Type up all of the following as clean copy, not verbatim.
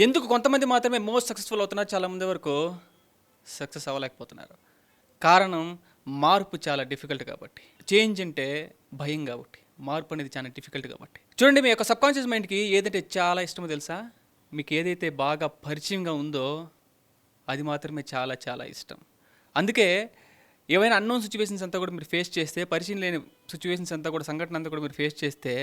ఎందుకు కొంతమంది మాత్రమే మోస్ట్ సక్సెస్ఫుల్ అవుతున్నారు, చాలామంది వరకు సక్సెస్ అవ్వలేకపోతున్నారు? కారణం మార్పు చాలా డిఫికల్ట్ కాబట్టి. చేంజ్ అంటే భయం కాబట్టి. మార్పు అనేది చాలా డిఫికల్ట్ కాబట్టి. చూడండి, మీ యొక్క సబ్కాన్షియస్ మైండ్కి ఏదైతే చాలా ఇష్టమో తెలుసా? మీకు ఏదైతే బాగా పరిచయంగా ఉందో అది మాత్రమే చాలా చాలా ఇష్టం. అందుకే ఏవైనా అన్నోన్ సిచ్యువేషన్స్ అంతా కూడా మీరు ఫేస్ చేస్తే, పరిచయం లేని సిచ్యువేషన్స్ అంతా కూడా, సంఘటన అంతా కూడా మీరు ఫేస్ చేస్తే,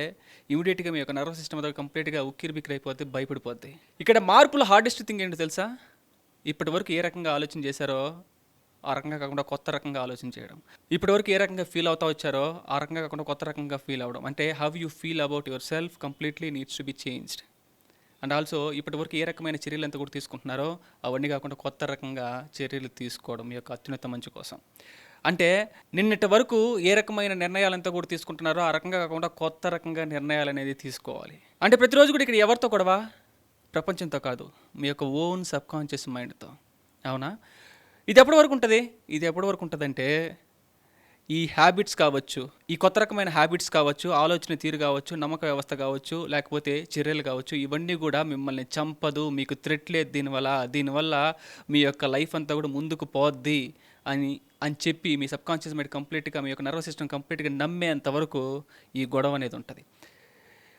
ఇమీడియట్గా మీ యొక్క నర్వస్ సిస్టమ్ అంతా కంప్లీట్గా ఉక్కిరి బిక్కిరి అయిపోతే, భయపడిపోద్ది. ఇక్కడ మార్పులో హార్డెస్ట్ థింగ్ ఏంటో తెలుసా? ఇప్పటి వరకు ఏ రకంగా ఆలోచన చేశారో ఆ రకంగా కాకుండా కొత్త రకంగా ఆలోచన చేయడం. ఇప్పటివరకు ఏ రకంగా ఫీల్ అవుతా వచ్చారో ఆ రకంగా కాకుండా కొత్త రకంగా ఫీల్ అవ్వడం. అంటే how you feel about your self completely needs to be changed. And also ఇప్పటివరకు ఏ రకమైన చర్యలు ఎంత కూడా తీసుకుంటున్నారో అవన్నీ కాకుండా కొత్త రకంగా చర్యలు తీసుకోవడం మీ యొక్క అత్యున్నత మంచి కోసం. అంటే నిన్నటి వరకు ఏ రకమైన నిర్ణయాలంతా కూడా తీసుకుంటున్నారో ఆ రకంగా కాకుండా కొత్త రకంగా నిర్ణయాలు అనేది తీసుకోవాలి. అంటే ప్రతిరోజు కూడా ఇక్కడ ఎవరితో గొడవ? ప్రపంచంతో కాదు, మీ యొక్క ఓన్ సబ్కాన్షియస్ మైండ్తో. అవునా? ఇది ఎప్పటి వరకు ఉంటుంది? ఇది ఎప్పటి వరకు ఉంటుందంటే, ఈ హ్యాబిట్స్ కావచ్చు, ఈ కొత్త రకమైన హ్యాబిట్స్ కావచ్చు, ఆలోచన తీరు కావచ్చు, నమ్మక వ్యవస్థ కావచ్చు, లేకపోతే చర్యలు కావచ్చు, ఇవన్నీ కూడా మిమ్మల్ని చంపదు, మీకు థ్రెట్ లేదు దీనివల్ల మీ యొక్క లైఫ్ అంతా కూడా ముందుకు పోద్ది అని చెప్పి మీ సబ్కాన్షియస్ మైండ్ కంప్లీట్గా, మీ యొక్క నర్వస్ సిస్టమ్ కంప్లీట్గా నమ్మేంత వరకు ఈ గొడవ అనేది ఉంటుంది.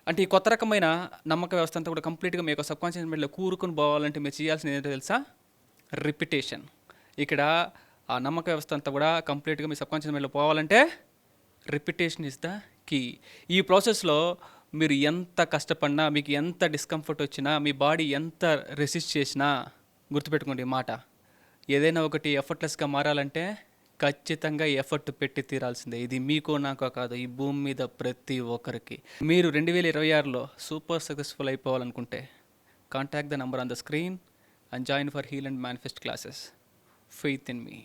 అంటే ఈ కొత్త రకమైన నమ్మక వ్యవస్థ అంతా కూడా కంప్లీట్గా మీ యొక్క సబ్కాన్షియస్ మైండ్లో కూరుకుని పోవాలంటే మీరు చేయాల్సింది ఏంటో తెలుసా? రిపిటేషన్. ఇక్కడ ఆ నమ్మక వ్యవస్థ అంతా కూడా కంప్లీట్గా మీ సబ్కాన్షియస్ మైండ్లో పోవాలంటే రిపిటేషన్ ఇస్ ద కీ. ఈ ప్రాసెస్లో మీరు ఎంత కష్టపడినా, మీకు ఎంత డిస్కంఫర్ట్ వచ్చినా, మీ బాడీ ఎంత రెసిస్ట్ చేసినా, గుర్తుపెట్టుకోండి ఈ మాట, ఏదైనా ఒకటి ఎఫర్ట్లెస్గా మారాలంటే ఖచ్చితంగా ఎఫర్ట్ పెట్టి తీరాల్సిందే. ఇది మీకో నాకో కాదు, ఈ భూమి మీద ప్రతి ఒక్కరికి. మీరు 2026లో సూపర్ సక్సెస్ఫుల్ అయిపోవాలనుకుంటే contact the number on the screen and join for Heal and Manifest classes. Faith in me.